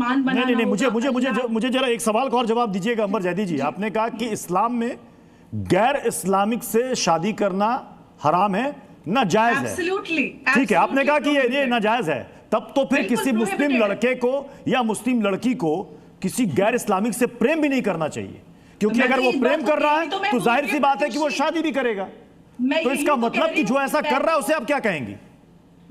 मेहमान बनाना। नहीं, मुझे जरा एक सवाल का और जवाब दीजिएगा अमर जैदी जी। आपने कहा कि इस्लाम में गैर इस्लामिक से शादी करना हराम है, नाजायज है। ठीक है, आपने कहा कि ये नाजायज है, तब तो फिर किसी मुस्लिम लड़के को या मुस्लिम लड़की को किसी गैर इस्लामिक से प्रेम भी नहीं करना चाहिए, क्योंकि अगर वो प्रेम कर रहा है तो जाहिर सी बात है कि वो शादी भी करेगा। तो इसका मतलब कि जो ऐसा कर रहा है उसे आप क्या कहेंगी?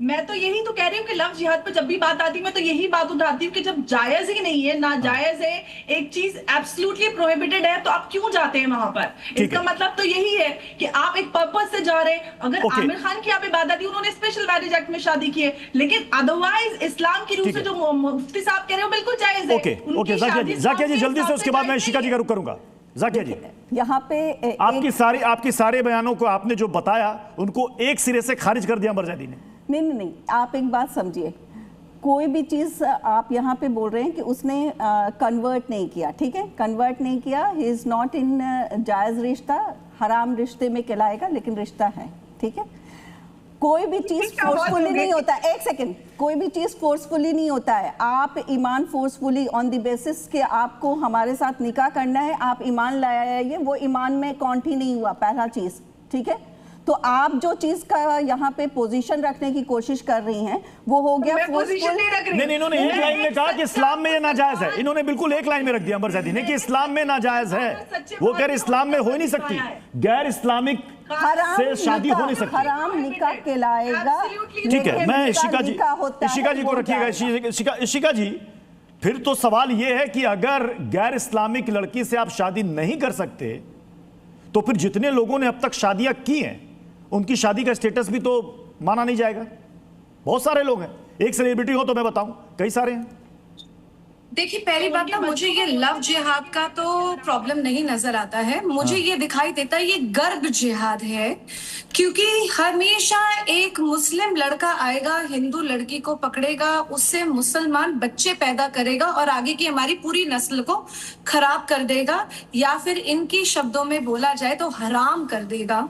मैं तो यही तो कह रही हूँ कि लव जिहाद पे जब भी बात आती है मैं तो यही बात उठाती हूँ कि जब जायज ही नहीं है, नाजायज है, एक चीज एब्सोल्युटली प्रोहिबिटेड है, तो आप क्यों जाते हैं वहां पर? इसका मतलब तो यही है कि आप एक पर्पस से जा रहे हैं। अगर आमिर खान की आप बात आती है, उन्होंने स्पेशल मैरिज एक्ट में शादी की है, लेकिन अदरवाइज इस्लाम की रूह से जो मुफ्ती साहब कह रहे हो बिल्कुल जायज है। जाकिया जी जल्दी से, उसके बाद मैं शिका जी का रुख करूंगा। जाकिया जी, यहाँ पे आपकी सारे बयानों को आपने जो बताया उनको एक सिरे से खारिज कर दिया अमर जैदी ने। नहीं, आप एक बात समझिए, कोई भी चीज़ आप यहाँ पे बोल रहे हैं कि उसने कन्वर्ट नहीं किया, ठीक है, कन्वर्ट नहीं किया, ही इज़ नॉट इन जायज़ रिश्ता, हराम रिश्ते में कहलाएगा, लेकिन रिश्ता है, ठीक है। कोई भी चीज़ फोर्सफुली नहीं होता, एक सेकंड, कोई भी चीज़ फोर्सफुली नहीं होता है। आप ईमान फोर्सफुली ऑन द बेसिस कि आपको हमारे साथ निकाह करना है, आप ईमान लाया है, ये वो ईमान में काउंट ही नहीं हुआ, पहला चीज़, ठीक है। तो आप जो चीज का यहाँ पे पोजीशन रखने की कोशिश कर रही हैं वो हो गया पोजीशन नहीं रख रही। नहीं, इन्होंने एक लाइन में कहा कि इस्लाम में ये नाजायज है। इन्होंने बिल्कुल एक लाइन में रख दिया अमर जैदी ने कि इस्लाम में नाजायज है। वो कह रहे इस्लाम में हो ही नहीं सकती, गैर इस्लामिक से शादी हो नहीं सकती, हराम निकाह कहलाएगा। ठीक है, मैं इशिका जी को रखिएगा। इशिका जी, फिर तो सवाल ये है कि अगर गैर इस्लामिक लड़की से आप शादी नहीं कर सकते तो फिर जितने लोगों ने अब तक शादियां की हैं उनकी शादी का स्टेटस भी तो माना नहीं जाएगा। बहुत सारे लोग हैं, एक सेलिब्रिटी हो तो मैं बताऊं कई सारे हैं। देखिए, पहली बात ना, मुझे ये लव जिहाद का तो प्रॉब्लम नहीं नजर आता है। मुझे ये दिखाई देता है ये गर्भ जिहाद है, क्योंकि हमेशा एक मुस्लिम लड़का आएगा, हिंदू लड़की को पकड़ेगा, उससे मुसलमान बच्चे पैदा करेगा और आगे की हमारी पूरी नस्ल को खराब कर देगा, या फिर इनकी शब्दों में बोला जाए तो हराम कर देगा।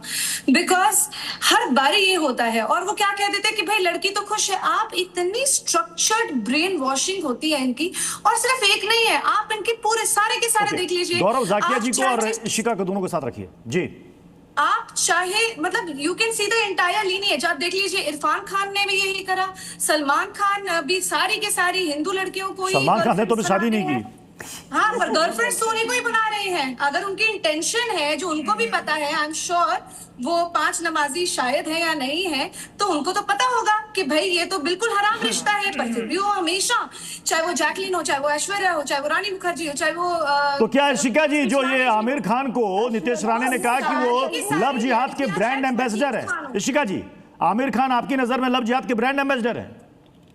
बिकॉज हर बारी ये होता है, और वो क्या कह देते हैं कि भाई लड़की तो खुश है। आप इतनी स्ट्रक्चर्ड ब्रेन वॉशिंग होती है इनकी, और सिर्फ एक नहीं है, आप इनके पूरे सारे के सारे देख लीजिए। गौरव, जाकिया जी को और इशिका को दोनों को साथ रखिए जी। आप चाहे मतलब you can see the entire lineage, आप देख लीजिए, इरफान खान ने भी यही करा, सलमान खान भी सारी के सारी हिंदू लड़कियों को, सलमान खान ने तो भी शादी नहीं की। हाँ, पर गर्लफ्रेंड सोने को ही बना रहे हैं। अगर उनकी इंटेंशन है, जो उनको भी पता है, आई एम श्योर वो 5 नमाजी शायद है या नहीं है, तो उनको तो पता होगा कि भाई ये तो बिल्कुल हराम रिश्ता है, पर फिर भी वो हमेशा, चाहे वो जैकलिन हो, चाहे वो ऐश्वर्या हो, चाहे वो रानी मुखर्जी हो, चाहे वो तो क्या शिका जी, जो ये आमिर खान को नितेश राणे ने कहा कि वो लव जिहाद के ब्रांड एम्बेसडर है, शिका जी, आमिर खान आपकी नजर में लव जिहाद के ब्रांड एम्बेसडर है?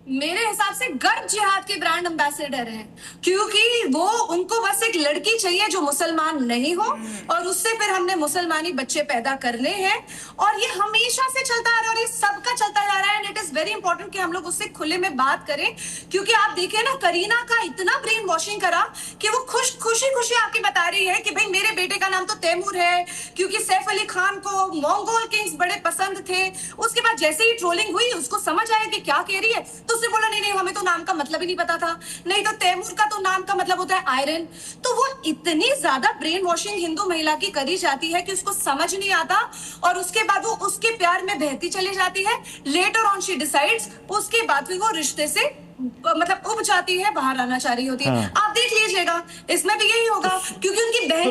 मेरे हिसाब से गर्भ जिहाद के ब्रांड एम्बेसडर हैं, क्योंकि वो, उनको बस एक लड़की चाहिए जो मुसलमान नहीं हो, और उससे फिर हमने मुसलमानी बच्चे पैदा करने हैं। और ये हमेशा से चलता आ रहा है, और ये सबका चलता जा रहा है। And it is very important कि हम लोग उससे खुले में बात करें, क्योंकि आप देखिए ना, करीना का इतना ब्रेन वॉशिंग करा कि वो खुशी आपकी बता रही है कि भाई मेरे बेटे का नाम तो तैमूर है, क्योंकि सैफ अली खान को मंगोल किंग्स बड़े पसंद थे। उसके बाद जैसे ही ट्रोलिंग हुई, उसको समझ आया कि क्या कह रही है, तो उसने बोला नहीं, हमें तो नाम का मतलब ही नहीं पता था, नहीं तो तैमूर का तो नाम का मतलब होता है आयरन। तो वो इतनी ज्यादा ब्रेन वॉशिंग हिंदू महिला की करी जाती है कि उसको समझ नहीं आता, और उसके बाद वो उसके प्यार में बहती चली जाती है। लेटर ऑन शी डिसाइड्स, उसके बाद फिर वो रिश्ते से मतलब उब जाती है, बाहर आना चाह रही होती है। आप देख लीजिएगा, इसमें भी यही होगा, क्योंकि उनकी बहन